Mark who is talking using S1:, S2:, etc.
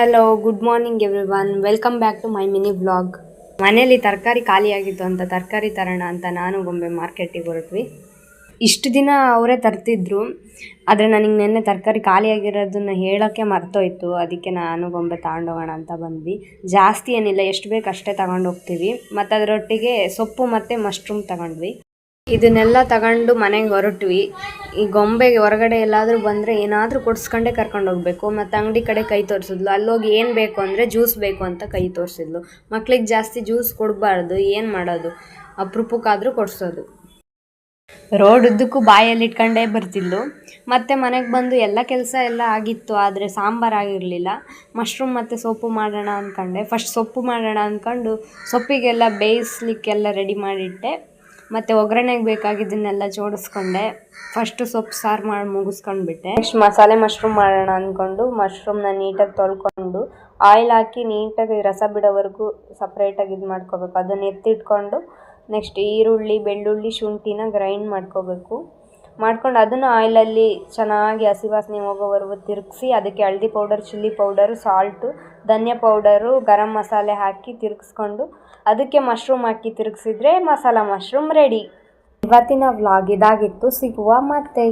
S1: Hello, good morning everyone. Welcome back to my mini vlog. ಮನೇಲಿ ತರಕಾರಿ ಖಾಲಿಯಾಗಿತ್ತು ಅಂತ ತರಕಾರಿ ತರೋಣ ಅಂತ ನಾನು ಗೊಂಬೆ ಮಾರ್ಕೆಟಿಗೆ ಹೊರಟ್ವಿ. ಇಷ್ಟು ದಿನ ಅವರೇ ತರ್ತಿದ್ರು, ಆದರೆ ನನಗೆ ನೆನ್ನೆ ತರಕಾರಿ ಖಾಲಿಯಾಗಿರೋದನ್ನ ಹೇಳೋಕ್ಕೆ ಮರ್ತೋಯ್ತು. ಅದಕ್ಕೆ ನಾನು ಗೊಂಬೆ ತಗೊಂಡೋಗೋಣ ಅಂತ ಬಂದ್ವಿ. ಜಾಸ್ತಿ ಏನಿಲ್ಲ, ಎಷ್ಟು ಬೇಕು ಅಷ್ಟೇ ತಗೊಂಡು ಹೋಗ್ತೀವಿ. ಮತ್ತು ಅದರೊಟ್ಟಿಗೆ ಸೊಪ್ಪು ಮತ್ತು ಮಶ್ರೂಮ್ ತಗೊಂಡ್ವಿ. ಇದನ್ನೆಲ್ಲ ತಗೊಂಡು ಮನೆಗೆ ಹೊರಟ್ವಿ. ಈ ಗೊಂಬೆಗೆ ಹೊರಗಡೆ ಎಲ್ಲಾದರೂ ಬಂದರೆ ಏನಾದರೂ ಕೊಡಿಸ್ಕೊಂಡೇ ಕರ್ಕೊಂಡು ಹೋಗಬೇಕು. ಮತ್ತು ಅಂಗಡಿ ಕಡೆ ಕೈ ತೋರಿಸಿದ್ಲು. ಅಲ್ಲೋಗಿ ಏನು ಬೇಕು ಅಂದರೆ ಜ್ಯೂಸ್ ಬೇಕು ಅಂತ ಕೈ ತೋರಿಸಿದ್ಲು. ಮಕ್ಳಿಗೆ ಜಾಸ್ತಿ ಜ್ಯೂಸ್ ಕೊಡಬಾರ್ದು, ಏನು ಮಾಡೋದು, ಅಪರೂಪಕ್ಕಾದರೂ ಕೊಡಿಸೋದು. ರೋಡ್ ಉದ್ದಕ್ಕೂ ಬಾಯಲ್ಲಿ ಇಟ್ಕೊಂಡೇ ಬರ್ತಿದ್ಲು. ಮತ್ತು ಮನೆಗೆ ಬಂದು ಎಲ್ಲ ಕೆಲಸ ಎಲ್ಲ ಆಗಿತ್ತು, ಆದರೆ ಸಾಂಬಾರು ಆಗಿರಲಿಲ್ಲ. ಮಶ್ರೂಮ್ ಮತ್ತು ಸೊಪ್ಪು ಮಾಡೋಣ ಅಂದ್ಕೊಂಡೆ. ಫಸ್ಟ್ ಸೊಪ್ಪು ಮಾಡೋಣ ಅಂದ್ಕೊಂಡು ಸೊಪ್ಪಿಗೆಲ್ಲ ಬೇಯಿಸ್ಲಿಕ್ಕೆಲ್ಲ ರೆಡಿ ಮಾಡಿಟ್ಟೆ. ಮತ್ತು ಒಗ್ಗರಣೆಗೆ ಬೇಕಾಗಿದ್ದನ್ನೆಲ್ಲ ಜೋಡಿಸ್ಕೊಂಡೆ. ಫಸ್ಟು ಸೊಪ್ಪು ಸಾರು ಮಾಡಿ ಮುಗಿಸ್ಕೊಂಡ್ಬಿಟ್ಟೆ. ನೆಕ್ಸ್ಟ್ ಮಸಾಲೆ ಮಶ್ರೂಮ್ ಮಾಡೋಣ ಅಂದ್ಕೊಂಡು ಮಶ್ರೂಮ್ನ ನೀಟಾಗಿ ತೊಳ್ಕೊಂಡು ಆಯಿಲ್ ಹಾಕಿ ನೀಟಾಗಿ ರಸ ಬಿಡೋವರೆಗೂ ಸಪ್ರೇಟಾಗಿ ಇದು ಮಾಡ್ಕೋಬೇಕು. ಅದನ್ನು ಎತ್ತಿಟ್ಕೊಂಡು ನೆಕ್ಸ್ಟ್ ಈರುಳ್ಳಿ, ಬೆಳ್ಳುಳ್ಳಿ, ಶುಂಠಿನ ಗ್ರೈಂಡ್ ಮಾಡ್ಕೋಬೇಕು. ಮಾಡ್ಕೊಂಡು ಅದನ್ನು ಆಯಿಲಲ್ಲಿ ಚೆನ್ನಾಗಿ ಹಸಿ ವಾಸನೆ ಹೋಗೋವರೆಗೂ ತಿರುಗಿಸಿ ಅದಕ್ಕೆ ಹಳದಿ ಪೌಡರ್, ಚಿಲ್ಲಿ ಪೌಡರು, ಸಾಲ್ಟು, ಧನಿಯಾ ಪೌಡರು, ಗರಂ ಮಸಾಲೆ ಹಾಕಿ ತಿರುಗಿಸ್ಕೊಂಡು ಅದಕ್ಕೆ ಮಶ್ರೂಮ್ ಹಾಕಿ ತಿರುಗಿಸಿದ್ರೆ ಮಸಾಲ ಮಶ್ರೂಮ್ ರೆಡಿ. ಇವತ್ತಿನ ವ್ಲಾಗ್ ಇದಾಗಿತ್ತು. ಸಿಗುವ ಮತ್ತೆ.